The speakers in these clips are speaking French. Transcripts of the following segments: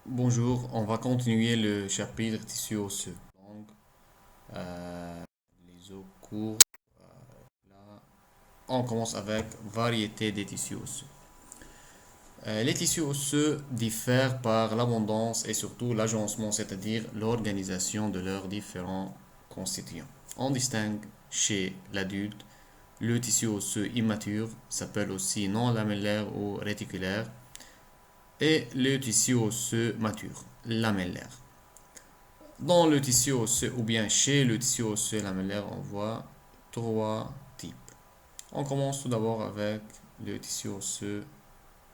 Bonjour, on va continuer le chapitre tissu osseux. Les os courts. Là, on commence avec variété des tissus osseux. Les tissus osseux diffèrent par l'abondance et surtout l'agencement, c'est-à-dire l'organisation de leurs différents constituants. On distingue chez l'adulte le tissu osseux immature, s'appelle aussi non lamellaire ou réticulaire, et le tissu osseux mature, lamellaire. Dans le tissu osseux ou bien chez le tissu osseux lamellaire, on voit trois types. On commence tout d'abord avec le tissu osseux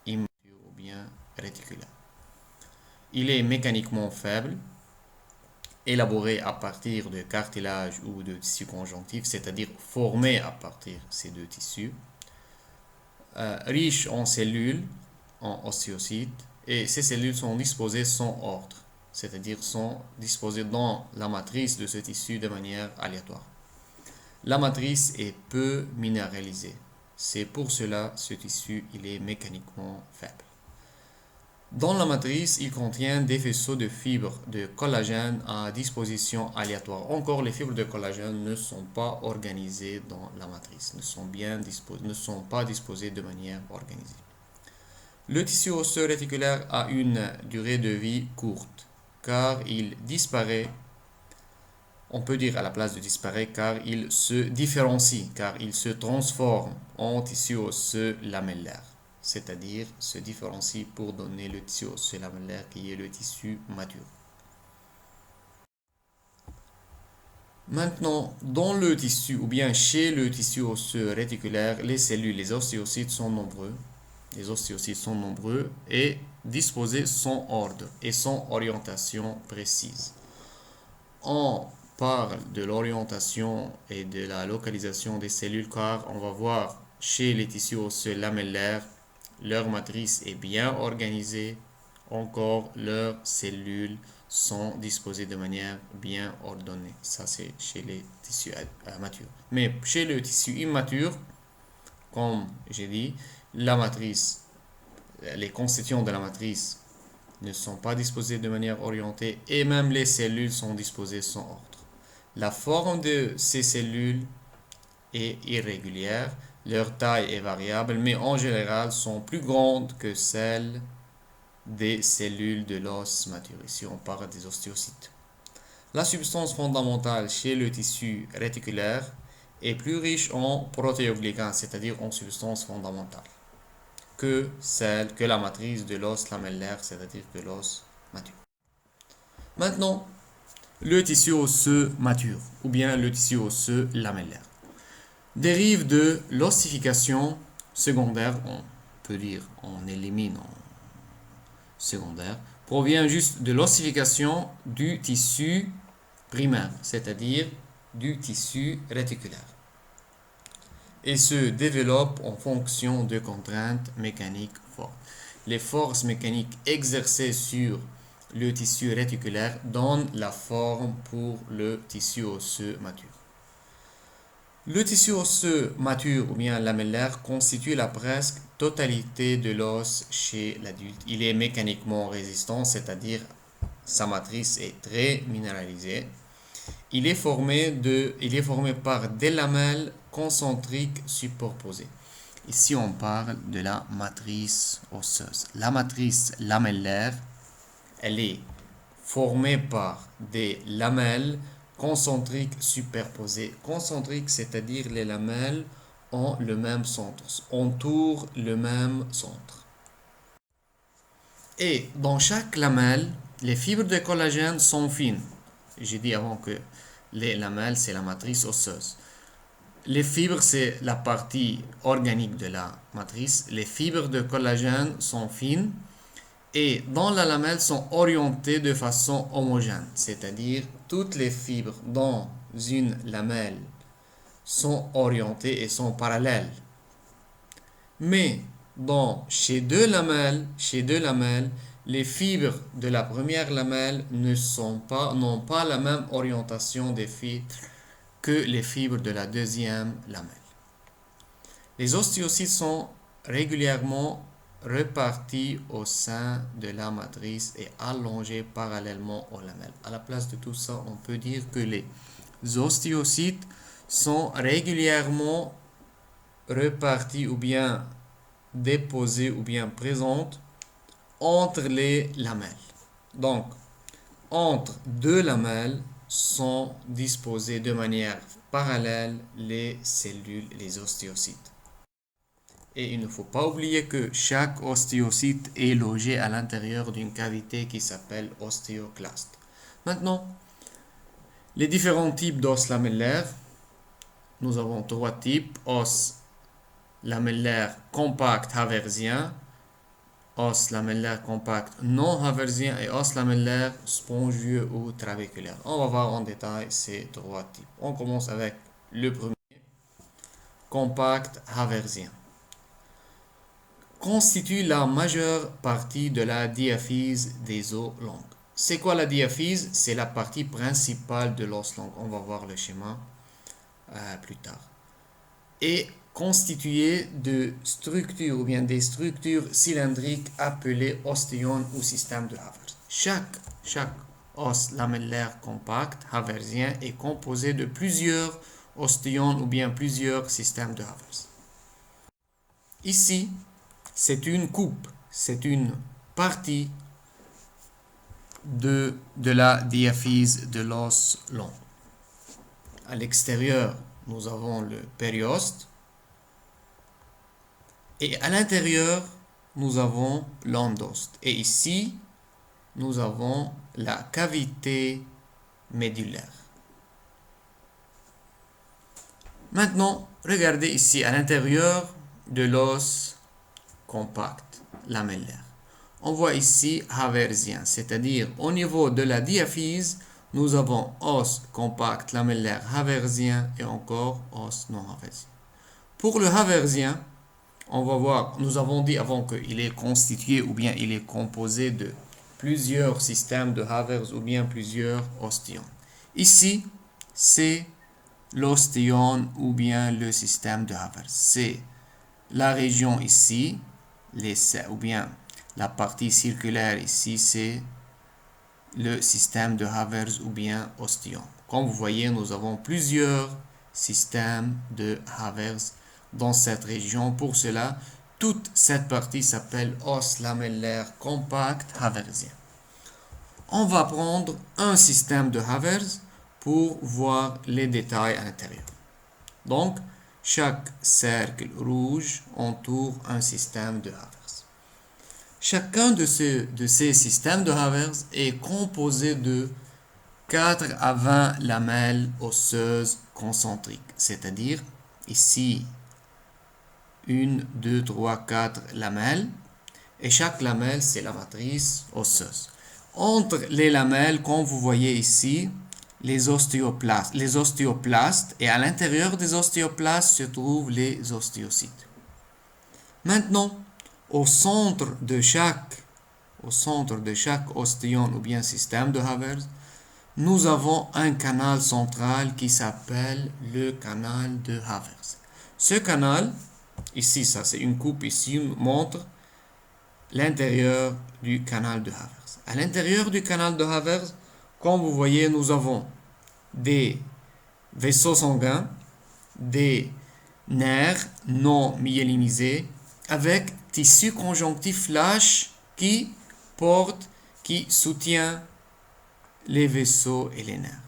immature ou bien réticulaire. Il est mécaniquement faible, élaboré à partir de cartilage ou de tissu conjonctif, c'est-à-dire formé à partir de ces deux tissus, riche en cellules, en ostéocytes, et ces cellules sont disposées sans ordre, c'est-à-dire sont disposées dans la matrice de ce tissu de manière aléatoire. La matrice est peu minéralisée. C'est pour cela ce tissu il est mécaniquement faible. Dans la matrice, il contient des faisceaux de fibres de collagène à disposition aléatoire. Encore, les fibres de collagène ne sont pas organisées dans la matrice, ne sont pas disposées de manière organisée. Le tissu osseux réticulaire a une durée de vie courte, car il disparaît, on peut dire à la place de disparaître, car il se différencie, car il se transforme en tissu osseux lamellaire, c'est-à-dire se différencie pour donner le tissu osseux lamellaire qui est le tissu mature. Maintenant, dans le tissu ou bien chez le tissu osseux réticulaire, les cellules, les ostéocytes sont nombreux. Les ostéocytes sont nombreux et disposés sans ordre et sans orientation précise. On parle de l'orientation et de la localisation des cellules car on va voir chez les tissus osseux lamellaires, leur matrice est bien organisée. Encore, leurs cellules sont disposées de manière bien ordonnée. Ça, c'est chez les tissus matures. Mais chez le tissu immature, comme j'ai dit, la matrice, les constituants de la matrice ne sont pas disposés de manière orientée et même les cellules sont disposées sans ordre. La forme de ces cellules est irrégulière, leur taille est variable, mais en général sont plus grandes que celles des cellules de l'os mature. Ici, on parle des ostéocytes. La substance fondamentale chez le tissu réticulaire est plus riche en protéoglycanes, c'est-à-dire en substances fondamentales, que la matrice de l'os lamellaire, c'est-à-dire que l'os mature. Maintenant, le tissu osseux mature, ou bien le tissu osseux lamellaire, dérive de l'ossification secondaire, on peut dire on élimine en secondaire, provient juste de l'ossification du tissu primaire, c'est-à-dire du tissu réticulaire, et se développe en fonction de contraintes mécaniques fortes. Les forces mécaniques exercées sur le tissu réticulaire donnent la forme pour le tissu osseux mature. Le tissu osseux mature ou bien lamellaire constitue la presque totalité de l'os chez l'adulte. Il est mécaniquement résistant, c'est-à-dire sa matrice est très minéralisée. Il est formé par des lamelles concentriques superposées. Ici, on parle de la matrice osseuse. La matrice lamellaire, elle est formée par des lamelles concentriques superposées. Concentriques, c'est-à-dire les lamelles ont le même centre, entourent le même centre. Et dans chaque lamelle, les fibres de collagène sont fines. J'ai dit avant que les lamelles, c'est la matrice osseuse. Les fibres, c'est la partie organique de la matrice. Les fibres de collagène sont fines et dans la lamelle sont orientées de façon homogène, c'est-à-dire toutes les fibres dans une lamelle sont orientées et sont parallèles. Mais chez deux lamelles, les fibres de la première lamelle n'ont pas la même orientation des fibres que les fibres de la deuxième lamelle. Les ostéocytes sont régulièrement répartis au sein de la matrice et allongés parallèlement aux lamelles. À la place de tout ça, on peut dire que les ostéocytes sont régulièrement répartis ou bien déposés ou bien présentes entre les lamelles. Donc, entre deux lamelles sont disposées de manière parallèle les cellules, les ostéocytes. Et il ne faut pas oublier que chaque ostéocyte est logé à l'intérieur d'une cavité qui s'appelle ostéoclaste. Maintenant, les différents types d'os lamellaires. Nous avons trois types: os lamellaire compact haversien, os lamellaire compact non haversien et os lamellaire spongieux ou trabéculaire. On va voir en détail ces trois types. On commence avec le premier, compact haversien. Constitue la majeure partie de la diaphyse des os longs. C'est quoi la diaphyse? C'est la partie principale de l'os long. On va voir le schéma plus tard. Et constitué de structures ou bien des structures cylindriques appelées ostéones ou système de Havers. Chaque os lamellaire compact haversien est composé de plusieurs ostéones ou bien plusieurs systèmes de Havers. Ici, c'est une coupe, c'est une partie de la diaphyse de l'os long. À l'extérieur, nous avons le périoste. Et à l'intérieur, nous avons l'endoste. Et ici, nous avons la cavité médulaire. Maintenant, regardez ici à l'intérieur de l'os compact lamellaire. On voit ici haversien, c'est-à-dire au niveau de la diaphyse, nous avons os compact lamellaire haversien et encore os non haversien. Pour le haversien, on va voir, nous avons dit avant qu'il est constitué ou bien il est composé de plusieurs systèmes de Havers ou bien plusieurs ostéones. Ici, c'est l'ostéone ou bien le système de Havers. C'est la région ici, ou bien la partie circulaire ici, c'est le système de Havers ou bien ostéone. Comme vous voyez, nous avons plusieurs systèmes de Havers dans cette région. Pour cela, toute cette partie s'appelle os lamellaire compact haversien. On va prendre un système de Havers pour voir les détails à l'intérieur. Donc, chaque cercle rouge entoure un système de Havers. Chacun de ces systèmes de Havers est composé de 4 à 20 lamelles osseuses concentriques, c'est-à-dire ici 1, 2, 3, 4 lamelles, et chaque lamelle c'est la matrice osseuse. Entre les lamelles, comme vous voyez ici, les ostéoplastes, et à l'intérieur des ostéoplastes se trouvent les ostéocytes. Maintenant, au centre de chaque ostéone ou bien système de Havers, nous avons un canal central qui s'appelle le canal de Havers. Ce canal, ici, ça c'est une coupe ici, montre l'intérieur du canal de Havers. À l'intérieur du canal de Havers, comme vous voyez, nous avons des vaisseaux sanguins, des nerfs non myélinisés, avec tissu conjonctif lâche qui soutient les vaisseaux et les nerfs.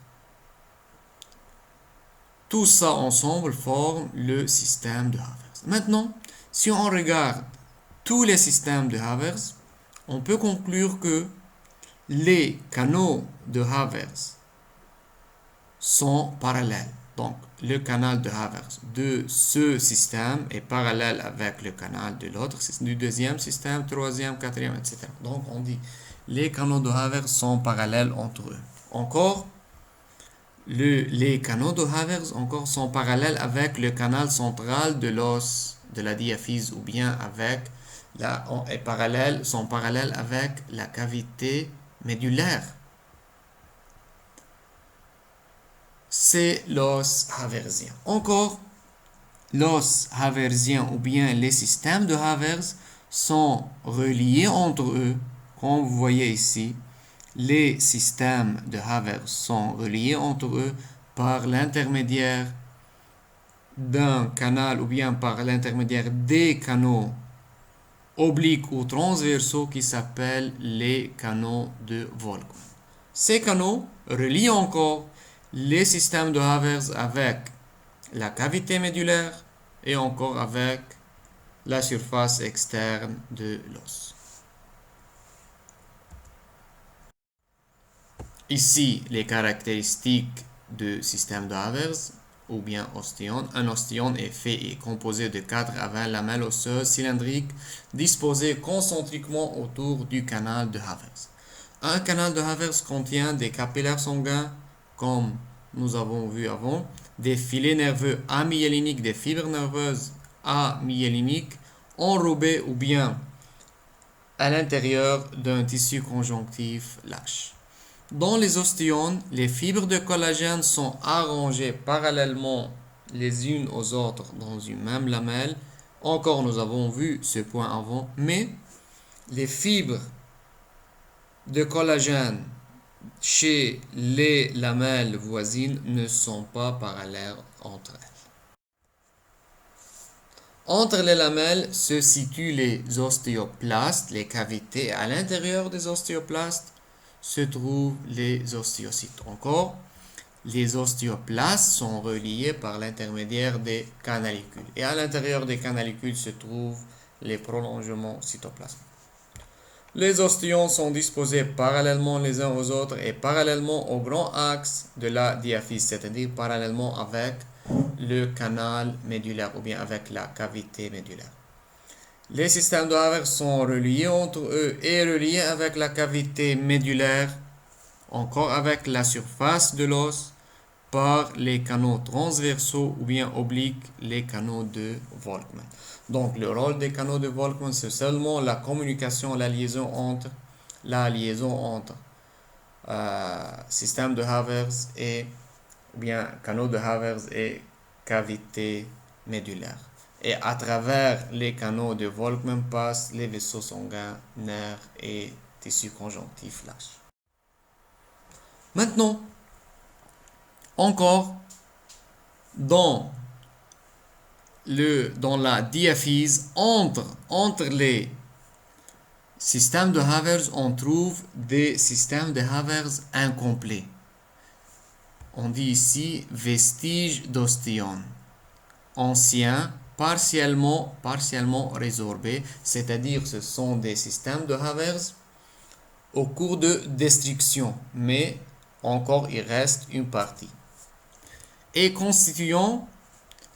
Tout ça ensemble forme le système de Havers. Maintenant, si on regarde tous les systèmes de Havers, on peut conclure que les canaux de Havers sont parallèles. Donc, le canal de Havers de ce système est parallèle avec le canal de l'autre, du deuxième système, troisième, quatrième, etc. Donc, on dit les canaux de Havers sont parallèles entre eux. Encore, les canaux de Havers encore sont parallèles avec le canal central de l'os de la diaphyse ou bien sont parallèles avec la cavité médulaire. C'est l'os haversien. Encore, l'os haversien ou bien les systèmes de Havers sont reliés entre eux. Comme vous voyez ici, les systèmes de Haber sont reliés entre eux par l'intermédiaire d'un canal ou bien par l'intermédiaire des canaux obliques ou transversaux qui s'appellent les canaux de Volkmann. Ces canaux relient encore les systèmes de Havers avec la cavité médulaire et encore avec la surface externe de l'os. Ici, les caractéristiques du système de Havers ou bien ostéon. Un ostéon est fait et composé de 4 à 20 lamelles osseuses cylindriques disposées concentriquement autour du canal de Havers. Un canal de Havers contient des capillaires sanguins, comme nous avons vu avant, des filets nerveux amyéliniques, des fibres nerveuses amyéliniques enrobées ou bien à l'intérieur d'un tissu conjonctif lâche. Dans les ostéones, les fibres de collagène sont arrangées parallèlement les unes aux autres dans une même lamelle. Encore, nous avons vu ce point avant, mais les fibres de collagène chez les lamelles voisines ne sont pas parallèles entre elles. Entre les lamelles se situent les ostéoplastes, les cavités, et à l'intérieur des ostéoplastes se trouvent les ostéocytes. Encore, les ostéoplastes sont reliés par l'intermédiaire des canalicules. Et à l'intérieur des canalicules se trouvent les prolongements cytoplasmiques. Les ostéons sont disposés parallèlement les uns aux autres et parallèlement au grand axe de la diaphyse, c'est-à-dire parallèlement avec le canal médulaire ou bien avec la cavité médulaire. Les systèmes de Havers sont reliés entre eux et reliés avec la cavité médulaire, encore avec la surface de l'os, par les canaux transversaux ou bien obliques, les canaux de Volkmann. Donc le rôle des canaux de Volkmann, c'est seulement la communication, la liaison entre système de Havers et ou bien canaux de Havers et cavité médulaire. Et à travers les canaux de Volkmann passent les vaisseaux sanguins, nerfs et tissus conjonctifs lâches. Maintenant, encore dans la diaphyse entre les systèmes de Havers, on trouve des systèmes de Havers incomplets. On dit ici vestiges d'ostéones anciens partiellement résorbés, c'est-à-dire ce sont des systèmes de Havers au cours de destruction, mais encore il reste une partie, et constituant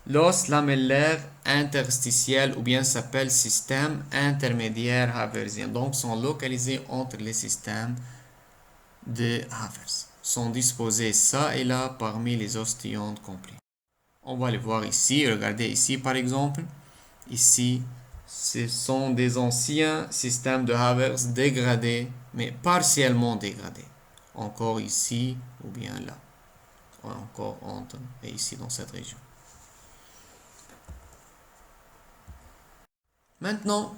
l'os lamellaire interstitiel ou bien s'appelle système intermédiaire haversien. Donc sont localisés entre les systèmes de Havers. Sont disposés ça et là parmi les ostéones complets. On va les voir ici. Regardez ici par exemple. Ici, ce sont des anciens systèmes de Havers dégradés, mais partiellement dégradés. Encore ici ou bien là. Encore entre et ici dans cette région. Maintenant,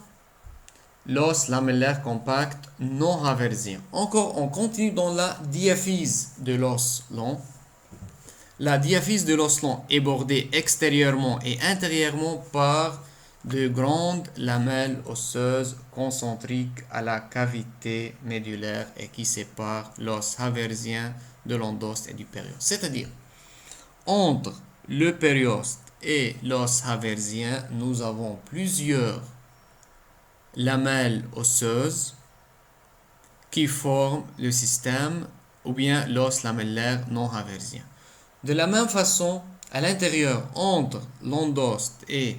l'os lamellaire compact non haversien. Encore, on continue dans la diaphyse de l'os long. La diaphyse de l'os long est bordée extérieurement et intérieurement par de grandes lamelles osseuses concentriques à la cavité médulaire et qui séparent l'os haversien de l'endoste et du périoste. C'est-à-dire, entre le périoste et l'os haversien, nous avons plusieurs lamelles osseuses qui forment le système ou bien l'os lamellaire non haversien. De la même façon, à l'intérieur, entre l'endoste et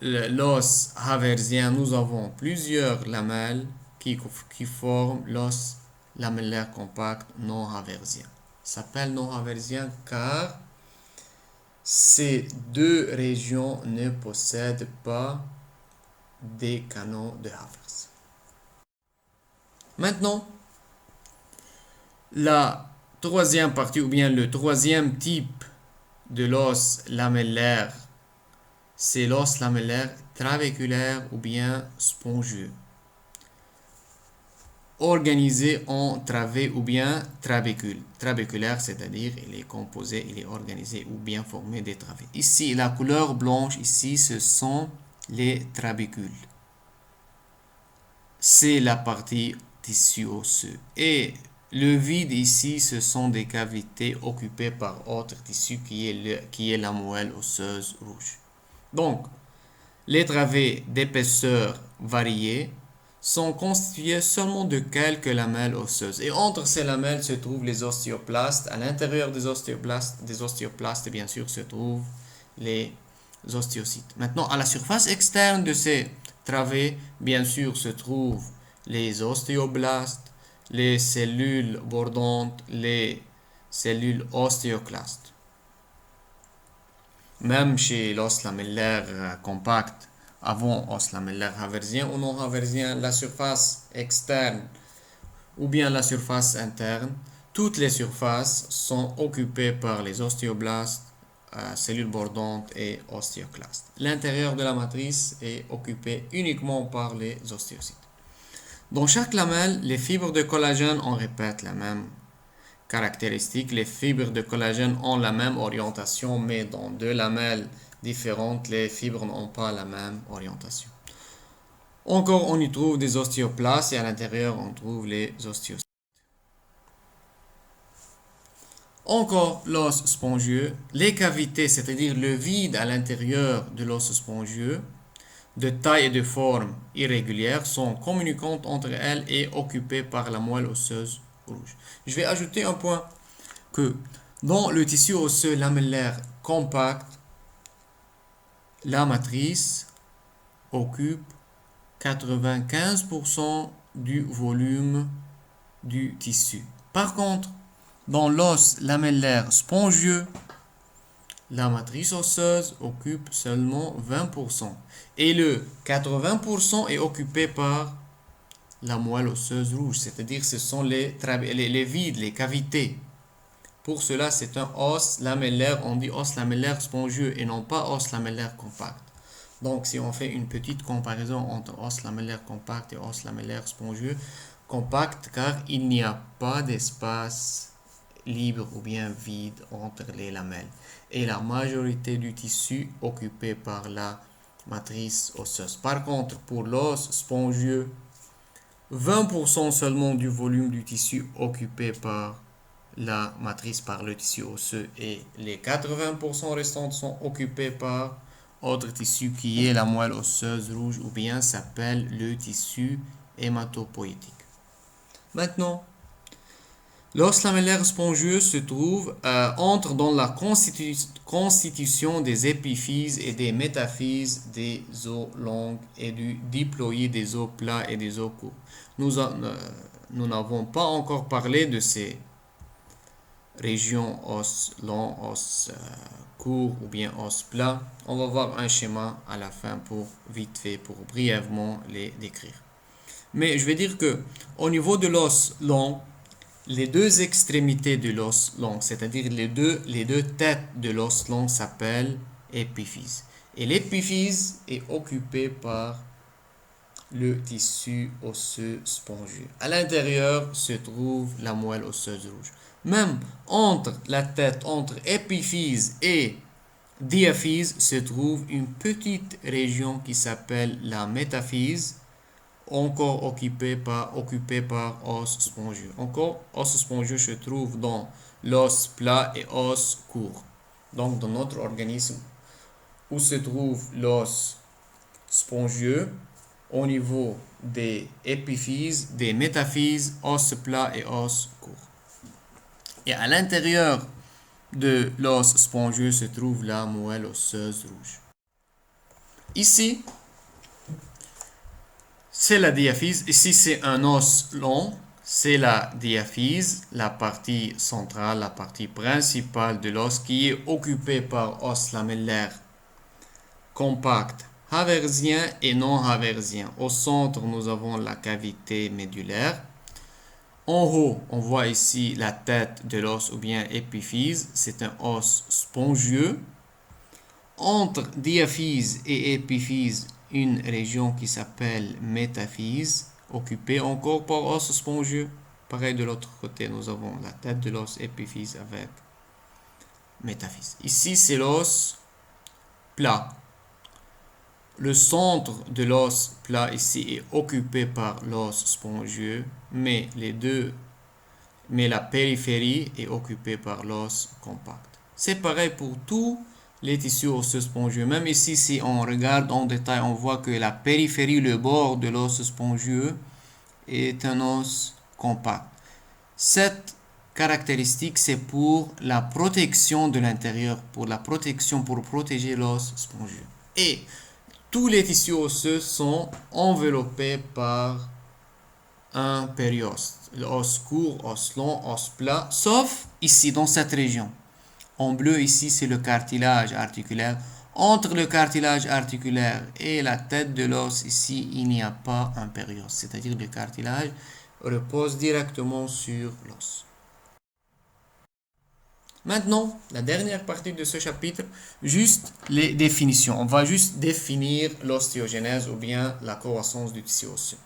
l'os haversien, nous avons plusieurs lamelles qui forment l'os lamellaire compact non haversien. Ça s'appelle non haversien car ces deux régions ne possèdent pas des canaux de Havers. Maintenant, la troisième partie ou bien le troisième type de l'os lamellaire, c'est l'os lamellaire trabéculaire ou bien spongieux. Organisé en travée ou bien trabécule. Trabéculaire, c'est-à-dire il est composé, il est organisé ou bien formé des travées. Ici, la couleur blanche, ici, ce sont les trabécules. C'est la partie tissu osseux. Et le vide ici, ce sont des cavités occupées par autre tissu qui est la moelle osseuse rouge. Donc, les travées d'épaisseur variée sont constituées seulement de quelques lamelles osseuses. Et entre ces lamelles se trouvent les ostéoplastes. À l'intérieur des ostéoplastes, bien sûr, se trouvent les ostéocytes. Maintenant, à la surface externe de ces travées, bien sûr, se trouvent les ostéoblastes, les cellules bordantes, les cellules ostéoclastes. Même chez l'os lamellaire compact, avant os lamellaire haversien ou non haversien, la surface externe ou bien la surface interne, toutes les surfaces sont occupées par les ostéoblastes, cellules bordantes et ostéoclastes. L'intérieur de la matrice est occupé uniquement par les ostéocytes. Dans chaque lamelle, les fibres de collagène, on répète la même caractéristique, les fibres de collagène ont la même orientation, mais dans deux lamelles différentes, les fibres n'ont pas la même orientation. Encore, on y trouve des ostéoplastes et à l'intérieur, on trouve les ostéocytes. Encore, l'os spongieux, les cavités, c'est-à-dire le vide à l'intérieur de l'os spongieux, de taille et de forme irrégulière, sont communicantes entre elles et occupées par la moelle osseuse rouge. Je vais ajouter un point que dans le tissu osseux lamellaire compact, la matrice occupe 95% du volume du tissu. Par contre, dans l'os lamellaire spongieux, la matrice osseuse occupe seulement 20%. Et le 80% est occupé par la moelle osseuse rouge, c'est-à-dire ce sont les vides, les cavités. Pour cela, c'est un os lamellaire, on dit os lamellaire spongieux et non pas os lamellaire compact. Donc, si on fait une petite comparaison entre os lamellaire compact et os lamellaire spongieux, compact car il n'y a pas d'espace libre ou bien vide entre les lamelles. Et la majorité du tissu occupé par la matrice osseuse. Par contre, pour l'os spongieux, 20% seulement du volume du tissu occupé par la matrice par le tissu osseux et les 80% restants sont occupés par autre tissu qui est la moelle osseuse rouge ou bien s'appelle le tissu hématopoïétique. Maintenant, l'os lamellaire spongieux se trouve, entre dans la constitution des épiphyses et des métaphyses des os longs et du diploïde des os plats et des os courts. Nous n'avons pas encore parlé de ces régions os long, os court ou bien os plat. On va voir un schéma à la fin pour vite fait, pour brièvement les décrire. Mais je vais dire que au niveau de l'os long, les deux extrémités de l'os long, c'est-à-dire les deux têtes de l'os long s'appellent épiphyse. Et l'épiphyse est occupée par le tissu osseux spongieux. À l'intérieur se trouve la moelle osseuse rouge. Même entre la tête, entre épiphyse et diaphyse, se trouve une petite région qui s'appelle la métaphyse, encore occupée par os spongieux. Encore, os spongieux se trouve dans l'os plat et os court. Donc, dans notre organisme, où se trouve l'os spongieux, au niveau des épiphyses, des métaphyses, os plat et os court. Et à l'intérieur de l'os spongieux se trouve la moelle osseuse rouge. Ici, c'est la diaphyse. Ici, c'est un os long. C'est la diaphyse, la partie centrale, la partie principale de l'os qui est occupée par os lamellaire compact haversien et non haversien. Au centre, nous avons la cavité médulaire. En haut, on voit ici la tête de l'os ou bien épiphyse. C'est un os spongieux. entre diaphyse et épiphyse, une région qui s'appelle métaphyse, occupée encore par os spongieux. Pareil de l'autre côté, nous avons la tête de l'os épiphyse avec métaphyse. Ici, c'est l'os plat. Le centre de l'os plat ici est occupé par l'os spongieux, mais la périphérie est occupée par l'os compact. C'est pareil pour tous les tissus osseux spongieux. Même ici, si on regarde en détail, on voit que la périphérie, le bord de l'os spongieux, est un os compact. Cette caractéristique, c'est pour la protection de l'intérieur, pour protéger l'os spongieux. Et tous les tissus osseux sont enveloppés par un périoste. L'os court, os long, os plat, sauf ici, dans cette région. En bleu, ici, c'est le cartilage articulaire. Entre le cartilage articulaire et la tête de l'os, ici, il n'y a pas un périoste. C'est-à-dire le cartilage repose directement sur l'os. Maintenant, la dernière partie de ce chapitre, juste les définitions. On va juste définir l'ostéogenèse ou bien la croissance du tissu osseux.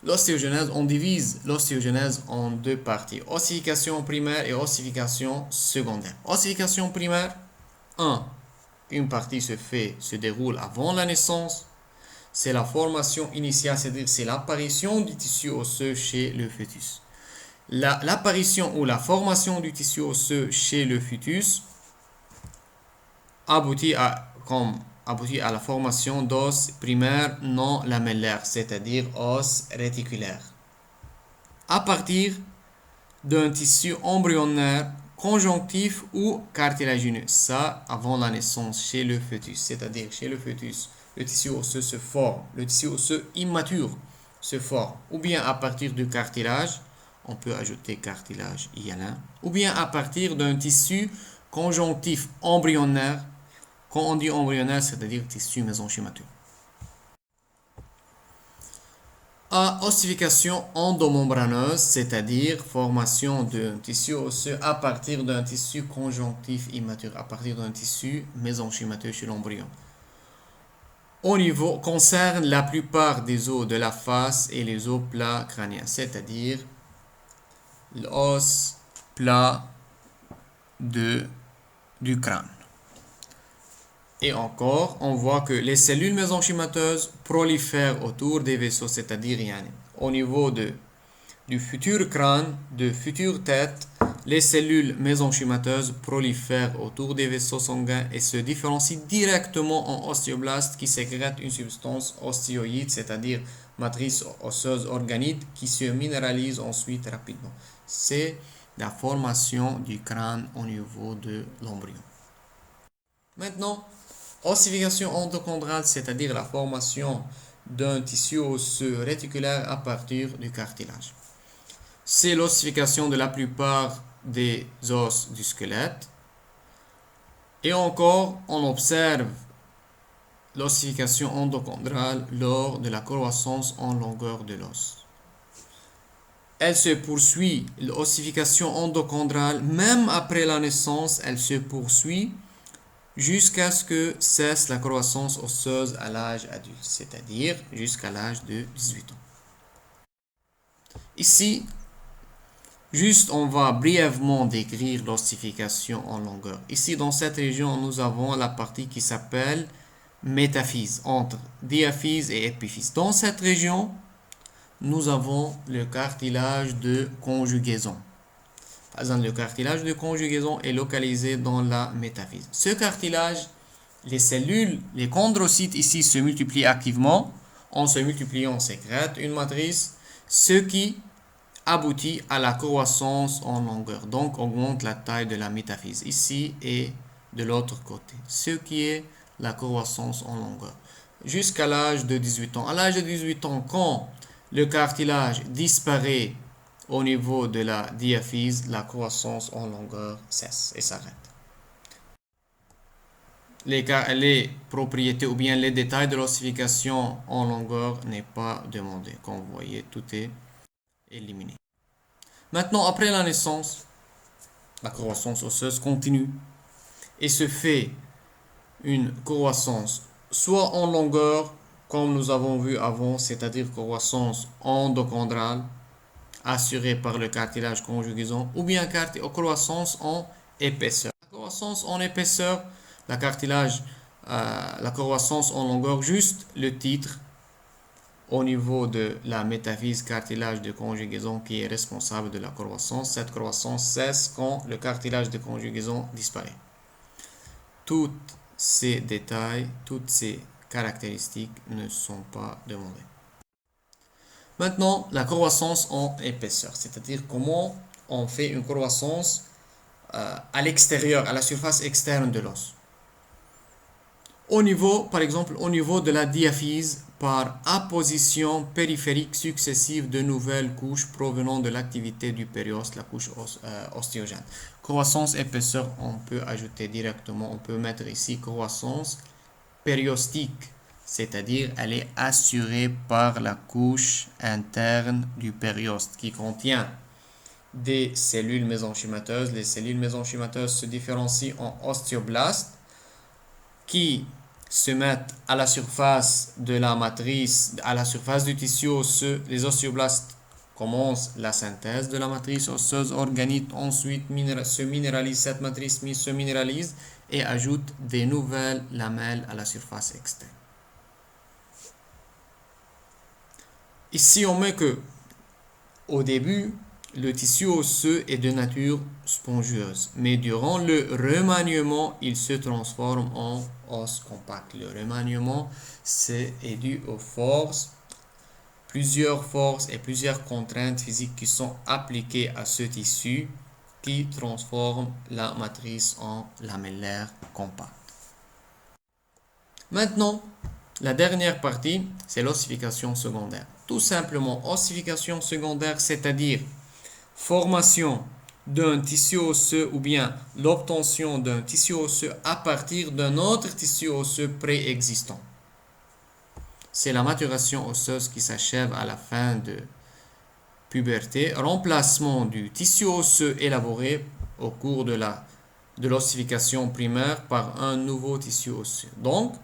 L'ostéogenèse, on divise l'ostéogenèse en deux parties, ossification primaire et ossification secondaire. Ossification primaire, une partie se déroule avant la naissance. C'est la formation initiale, c'est-à-dire c'est l'apparition du tissu osseux chez le fœtus. L'apparition ou la formation du tissu osseux chez le fœtus aboutit à la formation d'os primaires non lamellaires, c'est-à-dire os réticulaires, à partir d'un tissu embryonnaire conjonctif ou cartilagineux. Ça, avant la naissance chez le fœtus, c'est-à-dire chez le fœtus, le tissu osseux se forme, le tissu osseux immature se forme, ou bien à partir du cartilage, on peut ajouter cartilage hyalin, ou bien à partir d'un tissu conjonctif embryonnaire. Quand on dit embryonnaire, c'est-à-dire tissu mésenchymature. Ossification endomembraneuse, c'est-à-dire formation d'un tissu osseux à partir d'un tissu conjonctif immature, à partir d'un tissu mésenchymateux chez l'embryon. Concerne la plupart des os de la face et les os plats crâniens, c'est-à-dire l'os plat du crâne. Et encore, on voit que les cellules mésenchymateuses prolifèrent autour des vaisseaux, c'est-à-dire au niveau du futur crâne, de future tête, les cellules mésenchymateuses prolifèrent autour des vaisseaux sanguins et se différencient directement en ostéoblastes qui sécrètent une substance ostéoïde, c'est-à-dire matrice osseuse organique qui se minéralise ensuite rapidement. C'est la formation du crâne au niveau de l'embryon. Maintenant, ossification endochondrale, c'est-à-dire la formation d'un tissu osseux réticulaire à partir du cartilage. C'est l'ossification de la plupart des os du squelette. Et encore, on observe l'ossification endochondrale lors de la croissance en longueur de l'os. Elle se poursuit, l'ossification endochondrale, même après la naissance, elle se poursuit jusqu'à ce que cesse la croissance osseuse à l'âge adulte, c'est-à-dire jusqu'à l'âge de 18 ans. Ici, juste on va brièvement décrire l'ossification en longueur. Ici, dans cette région, nous avons la partie qui s'appelle métaphyse, entre diaphyse et épiphyse. Dans cette région, nous avons le cartilage de conjugaison. Par exemple, le cartilage de conjugaison est localisé dans la métaphyse. Ce cartilage, les cellules, les chondrocytes ici se multiplient activement. En se multipliant, on sécrète une matrice, ce qui aboutit à la croissance en longueur. Donc, augmente la taille de la métaphyse ici et de l'autre côté. Ce qui est la croissance en longueur. Jusqu'à l'âge de 18 ans. À l'âge de 18 ans, quand le cartilage disparaît au niveau de la diaphyse, la croissance en longueur cesse et s'arrête. Les propriétés ou bien les détails de l'ossification en longueur n'est pas demandé. Comme vous voyez, tout est éliminé. Maintenant, après la naissance, la croissance osseuse continue et se fait une croissance soit en longueur, comme nous avons vu avant, c'est-à-dire croissance endochondrale, assurée par le cartilage conjugaison, ou bien croissance en épaisseur. La croissance en épaisseur, la cartilage, la croissance en longueur, juste le titre au niveau de la métaphyse cartilage de conjugaison qui est responsable de la croissance. Cette croissance cesse quand le cartilage de conjugaison disparaît. Tous ces détails, toutes ces caractéristiques ne sont pas demandées. Maintenant, la croissance en épaisseur, c'est-à-dire comment on fait une croissance à l'extérieur, à la surface externe de l'os. Au niveau, par exemple, au niveau de la diaphyse, par apposition périphérique successive de nouvelles couches provenant de l'activité du périoste, la couche ostéogène. Croissance épaisseur, on peut ajouter directement, on peut mettre ici croissance périostique, c'est-à-dire elle est assurée par la couche interne du périoste qui contient des cellules mésenchymateuses. Les cellules mésenchymateuses se différencient en ostéoblastes qui se mettent à la surface de la matrice, à la surface du tissu osseux. Les ostéoblastes commencent la synthèse de la matrice osseuse organique, ensuite se minéralise, cette matrice se minéralise et ajoute des nouvelles lamelles à la surface externe. Ici, on met que au début, le tissu osseux est de nature spongieuse, mais durant le remaniement, il se transforme en os compact. Le remaniement, est dû aux forces, plusieurs forces et plusieurs contraintes physiques qui sont appliquées à ce tissu qui transforme la matrice en lamellaire compact. Maintenant, la dernière partie, c'est l'ossification secondaire. Tout simplement, ossification secondaire, c'est-à-dire formation d'un tissu osseux ou bien l'obtention d'un tissu osseux à partir d'un autre tissu osseux préexistant. C'est la maturation osseuse qui s'achève à la fin de puberté, remplacement du tissu osseux élaboré au cours de l'ossification primaire par un nouveau tissu osseux. Donc,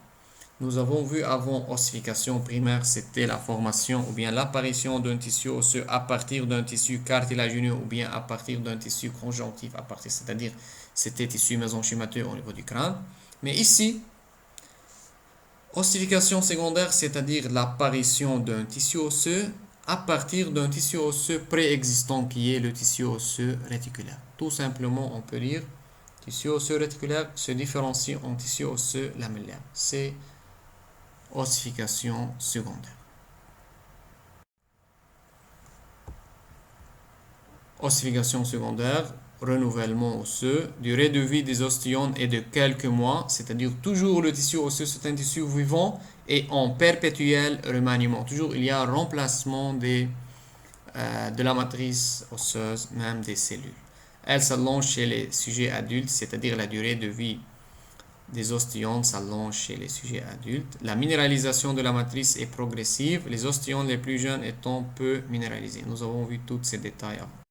nous avons vu avant ossification primaire, c'était la formation ou bien l'apparition d'un tissu osseux à partir d'un tissu cartilagineux ou bien à partir d'un tissu conjonctif, c'est-à-dire c'était tissu mésenchymateux au niveau du crâne. Mais ici, ossification secondaire, c'est-à-dire l'apparition d'un tissu osseux à partir d'un tissu osseux préexistant qui est le tissu osseux réticulaire. Tout simplement, on peut dire tissu osseux réticulaire se différencie en tissu osseux lamellaire. C'est ossification secondaire. Ossification secondaire, renouvellement osseux, durée de vie des ostéones est de quelques mois, c'est-à-dire toujours le tissu osseux, c'est un tissu vivant et en perpétuel remaniement. Toujours il y a un remplacement de la matrice osseuse, même des cellules. Elle s'allonge chez les sujets adultes, c'est-à-dire la durée de vie des ostéones s'allonge chez les sujets adultes. La minéralisation de la matrice est progressive, les ostéones les plus jeunes étant peu minéralisés. Nous avons vu tous ces détails avant.